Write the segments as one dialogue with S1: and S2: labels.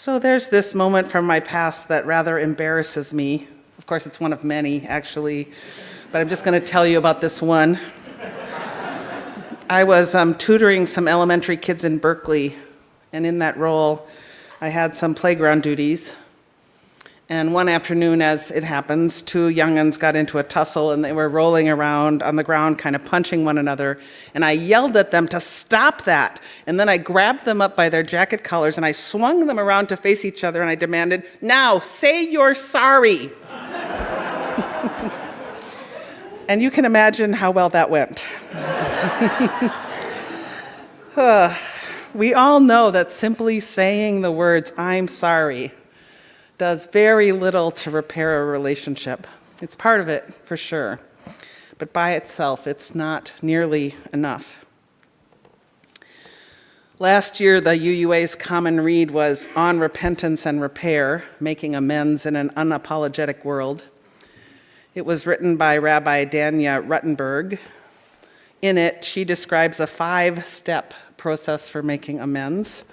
S1: So there's this moment from my past that rather embarrasses me. Of course, it's one of many, actually, but I'm just going to tell you about this one. I was tutoring some elementary kids in Berkeley, and in that role, I had some playground duties. And one afternoon, as it happens, two young'uns got into a tussle, and they were rolling around on the ground, kind of punching one another. And I yelled at them to stop that. And then I grabbed them up by their jacket collars, and I swung them around to face each other, and I demanded, "Now, say you're sorry." And you can imagine how well that went. We all know that simply saying the words, "I'm sorry," does very little to repair a relationship. It's part of it, for sure. But by itself, it's not nearly enough. Last year, the UUA's common read was On Repentance and Repair, Making Amends in an Unapologetic World. It was written by Rabbi Danya Ruttenberg. In it, she describes a 5-step process for making amends,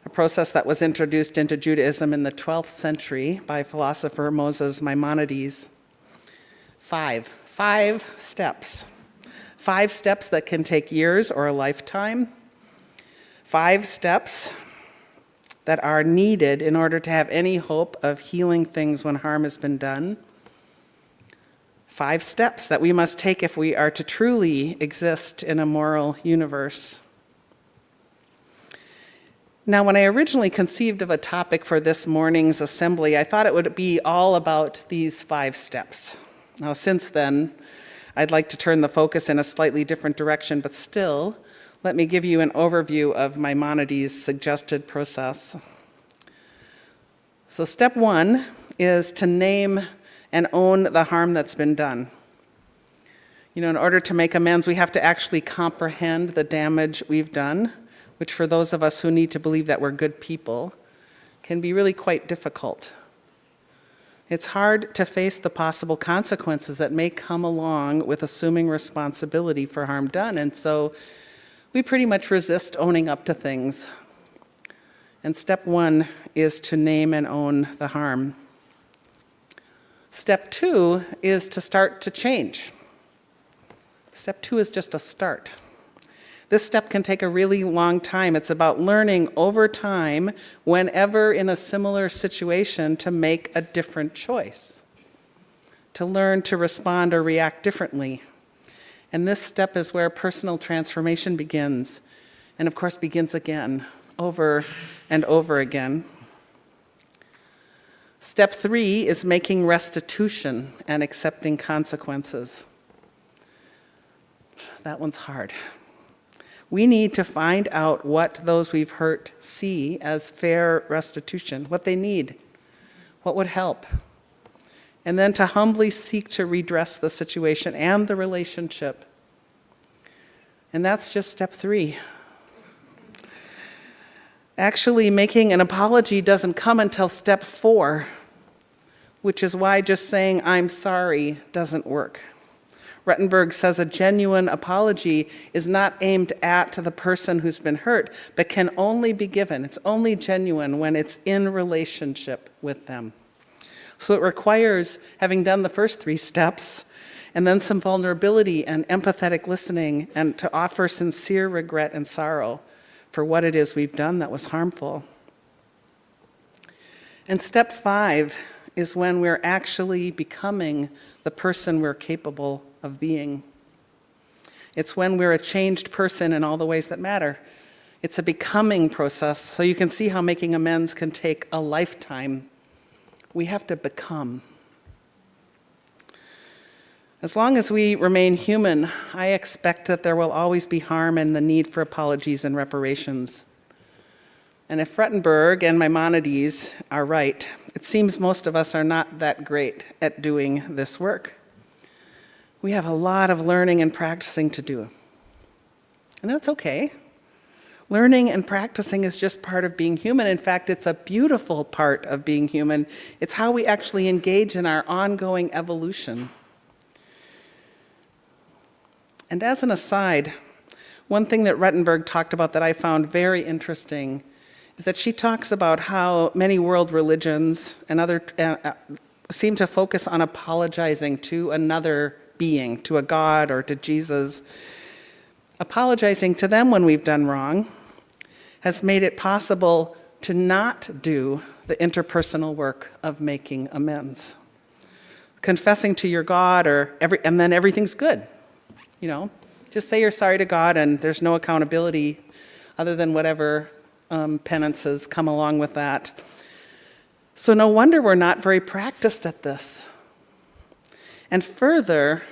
S1: a process that was introduced into Judaism in the 12th century by philosopher Moses Maimonides. Five steps. 5 steps that can take years or a lifetime. 5 steps that are needed in order to have any hope of healing things when harm has been done. 5 steps that we must take if we are to truly exist in a moral universe. Now, when I originally conceived of a topic for this morning's assembly, I thought it would be all about these 5 steps. Now, since then, I'd like to turn the focus in a slightly different direction, but still, let me give you an overview of Maimonides' suggested process. So step 1 is to name and own the harm that's been done. You know, in order to make amends, we have to actually comprehend the damage we've done, which for those of us who need to believe that we're good people, can be really quite difficult. It's hard to face the possible consequences that may come along with assuming responsibility for harm done, and so we pretty much resist owning up to things. And step 1 is to name and own the harm. Step 2 is to start to change. Step 2 is just a start. This step can take a really long time. It's about learning over time, whenever in a similar situation, to make a different choice, to learn to respond or react differently. And this step is where personal transformation begins, and of course begins again, over and over again. Step 3 is making restitution and accepting consequences. That one's hard. We need to find out what those we've hurt see as fair restitution, what they need, what would help, and then to humbly seek to redress the situation and the relationship. And that's just step 3. Actually, making an apology doesn't come until step 4, which is why just saying "I'm sorry" doesn't work. Ruttenberg says a genuine apology is not aimed at the person who's been hurt, but can only be given. It's only genuine when it's in relationship with them. So it requires having done the first 3 steps, and then some vulnerability and empathetic listening, and to offer sincere regret and sorrow for what it is we've done that was harmful. And step 5 is when we're actually becoming the person we're capable of being. It's when we're a changed person in all the ways that matter. It's a becoming process, so you can see how making amends can take a lifetime. We have to become. As long as we remain human, I expect that there will always be harm and the need for apologies and reparations. And if Ruttenberg and Maimonides are right, it seems most of us are not that great at doing this work. We have a lot of learning and practicing to do. And that's okay. Learning and practicing is just part of being human. In fact, it's a beautiful part of being human. It's how we actually engage in our ongoing evolution. And as an aside, one thing that Ruttenberg talked about that I found very interesting is that she talks about how many world religions and other seem to focus on apologizing to another being, to a God or to Jesus. Apologizing to them when we've done wrong has made it possible to not do the interpersonal work of making amends. Confessing to your God and then everything's good. Just say you're sorry to God and there's no accountability other than whatever penances come along with that. So no wonder we're not very practiced at this. And further,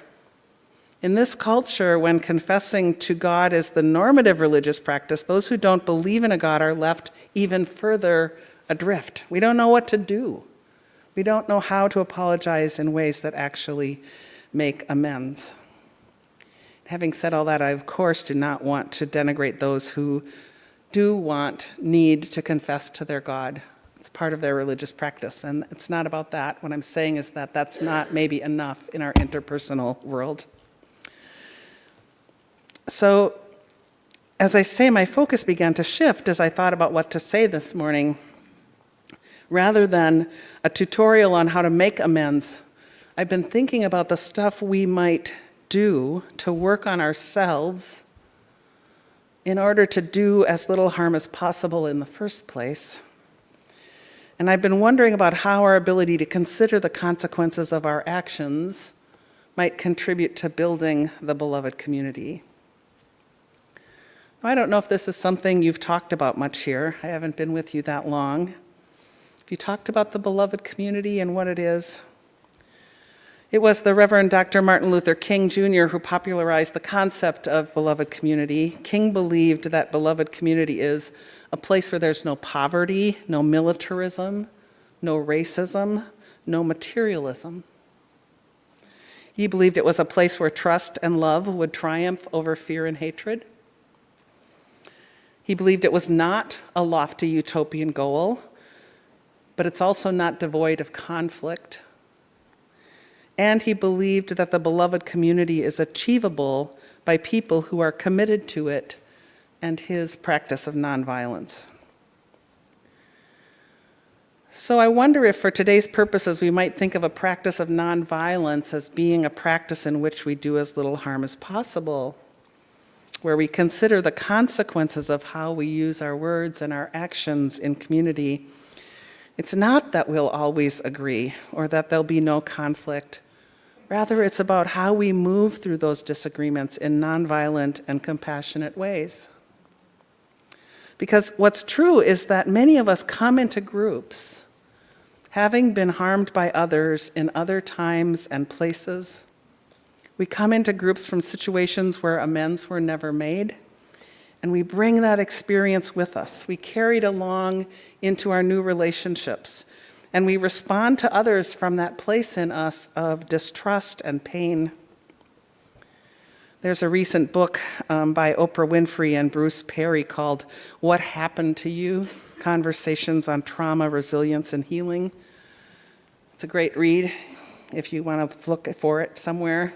S1: in this culture, when confessing to God is the normative religious practice, those who don't believe in a God are left even further adrift. We don't know what to do. We don't know how to apologize in ways that actually make amends. Having said all that, I, of course, do not want to denigrate those who need to confess to their God. It's part of their religious practice, and it's not about that. What I'm saying is that that's not maybe enough in our interpersonal world. So, as I say, my focus began to shift as I thought about what to say this morning. Rather than a tutorial on how to make amends, I've been thinking about the stuff we might do to work on ourselves in order to do as little harm as possible in the first place. And I've been wondering about how our ability to consider the consequences of our actions might contribute to building the beloved community. I don't know if this is something you've talked about much here. I haven't been with you that long. Have you talked about the beloved community and what it is? It was the Reverend Dr. Martin Luther King Jr. who popularized the concept of beloved community. King believed that beloved community is a place where there's no poverty, no militarism, no racism, no materialism. He believed it was a place where trust and love would triumph over fear and hatred. He believed it was not a lofty utopian goal, but it's also not devoid of conflict. And he believed that the beloved community is achievable by people who are committed to it and his practice of nonviolence. So I wonder if for today's purposes we might think of a practice of nonviolence as being a practice in which we do as little harm as possible, where we consider the consequences of how we use our words and our actions in community. It's not that we'll always agree or that there'll be no conflict. Rather, it's about how we move through those disagreements in nonviolent and compassionate ways. Because what's true is that many of us come into groups having been harmed by others in other times and places. We come into groups from situations where amends were never made, and we bring that experience with us. We carry it along into our new relationships, and we respond to others from that place in us of distrust and pain. There's a recent book by Oprah Winfrey and Bruce Perry called What Happened to You? Conversations on Trauma, Resilience, and Healing. It's a great read if you want to look for it somewhere.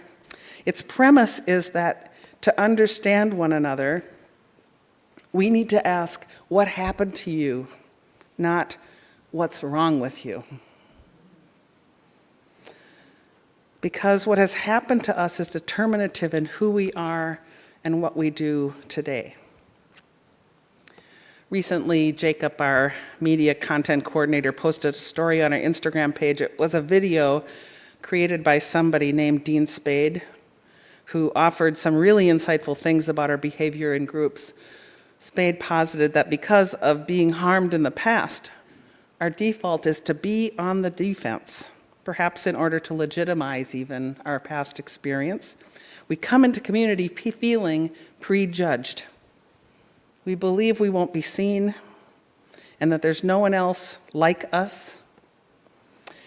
S1: Its premise is that to understand one another, we need to ask, what happened to you, not what's wrong with you. Because what has happened to us is determinative in who we are and what we do today. Recently, Jacob, our media content coordinator, posted a story on our Instagram page. It was a video created by somebody named Dean Spade, who offered some really insightful things about our behavior in groups. Spade posited that because of being harmed in the past, our default is to be on the defense, perhaps in order to legitimize even our past experience. We come into community feeling prejudged. We believe we won't be seen and that there's no one else like us.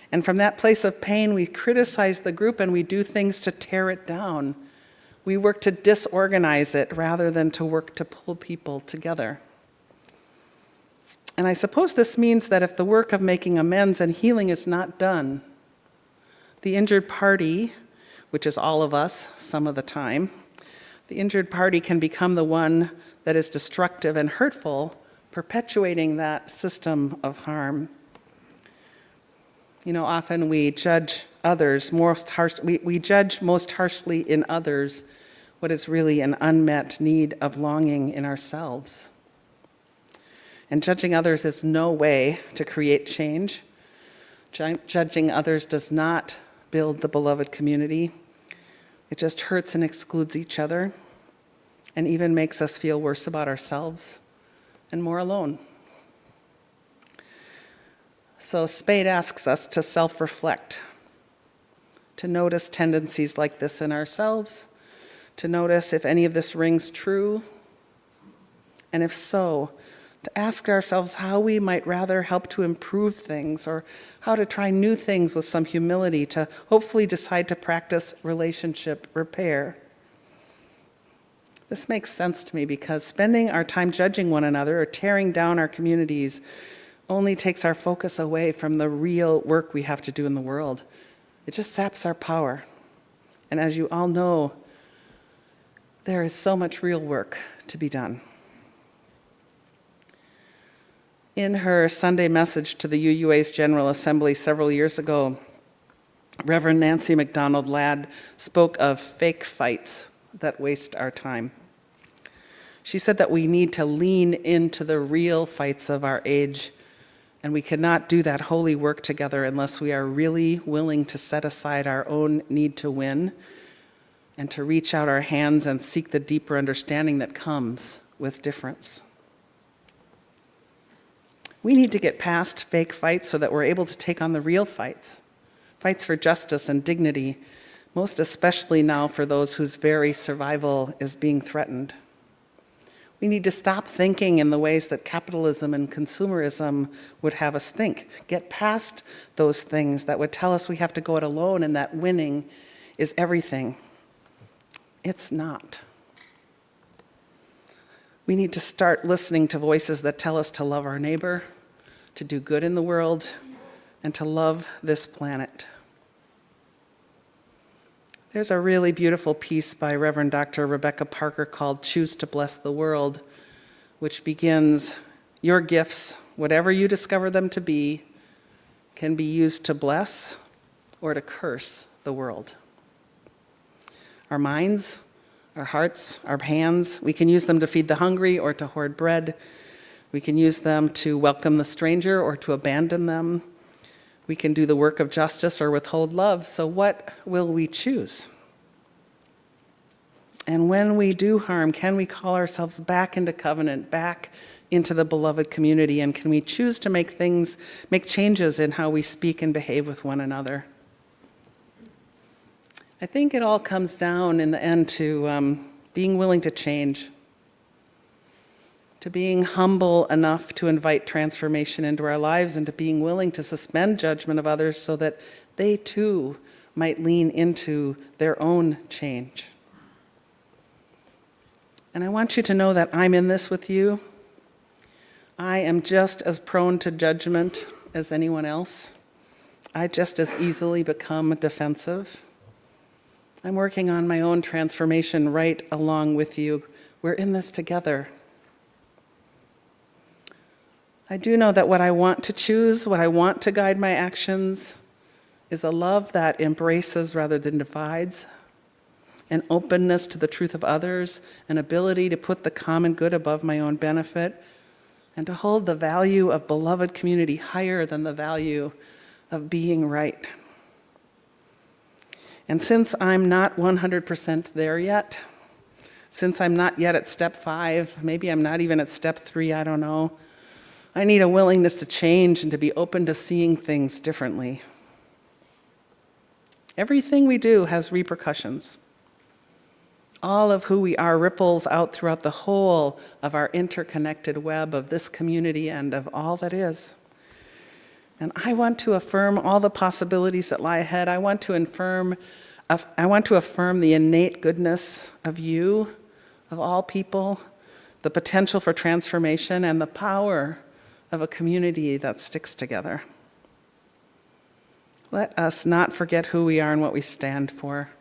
S1: And from that place of pain, we criticize the group and we do things to tear it down. We work to disorganize it rather than to work to pull people together. And I suppose this means that if the work of making amends and healing is not done, the injured party, which is all of us some of the time, the injured party can become the one that is destructive and hurtful, perpetuating that system of harm. Often we judge others we judge most harshly in others what is really an unmet need of longing in ourselves. And judging others is no way to create change. Judging others does not build the beloved community. It just hurts and excludes each other, and even makes us feel worse about ourselves and more alone. So Spade asks us to self-reflect, to notice tendencies like this in ourselves, to notice if any of this rings true, and if so, to ask ourselves how we might rather help to improve things, or how to try new things with some humility to hopefully decide to practice relationship repair. This makes sense to me because spending our time judging one another or tearing down our communities only takes our focus away from the real work we have to do in the world. It just saps our power. And as you all know, there is so much real work to be done. In her Sunday message to the UUA's General Assembly several years ago, Reverend Nancy MacDonald Ladd spoke of fake fights that waste our time. She said that we need to lean into the real fights of our age, and we cannot do that holy work together unless we are really willing to set aside our own need to win and to reach out our hands and seek the deeper understanding that comes with difference. We need to get past fake fights so that we're able to take on the real fights, fights for justice and dignity, most especially now for those whose very survival is being threatened. We need to stop thinking in the ways that capitalism and consumerism would have us think. Get past those things that would tell us we have to go it alone and that winning is everything. It's not. We need to start listening to voices that tell us to love our neighbor, to do good in the world, and to love this planet. There's a really beautiful piece by Reverend Dr. Rebecca Parker called Choose to Bless the World, which begins, your gifts, whatever you discover them to be, can be used to bless or to curse the world. Our minds, our hearts, our hands, we can use them to feed the hungry or to hoard bread. We can use them to welcome the stranger or to abandon them. We can do the work of justice or withhold love. So what will we choose? And when we do harm, can we call ourselves back into covenant, back into the beloved community? And can we choose to make changes in how we speak and behave with one another? I think it all comes down in the end to being willing to change, to being humble enough to invite transformation into our lives, and to being willing to suspend judgment of others so that they too might lean into their own change. And I want you to know that I'm in this with you. I am just as prone to judgment as anyone else. I just as easily become defensive. I'm working on my own transformation right along with you. We're in this together. I do know that what I want to choose, what I want to guide my actions, is a love that embraces rather than divides, an openness to the truth of others, an ability to put the common good above my own benefit, and to hold the value of beloved community higher than the value of being right. And since I'm not 100% there yet, since I'm not yet at step 5, maybe I'm not even at step 3, I don't know, I need a willingness to change and to be open to seeing things differently. Everything we do has repercussions. All of who we are ripples out throughout the whole of our interconnected web of this community and of all that is. And I want to affirm all the possibilities that lie ahead. I want to affirm the innate goodness of you, of all people, the potential for transformation, and the power of a community that sticks together. Let us not forget who we are and what we stand for.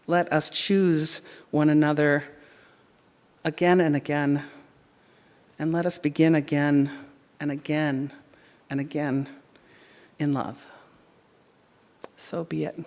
S1: Let us choose one another again and again, And let us begin again and again and again in love. So be it.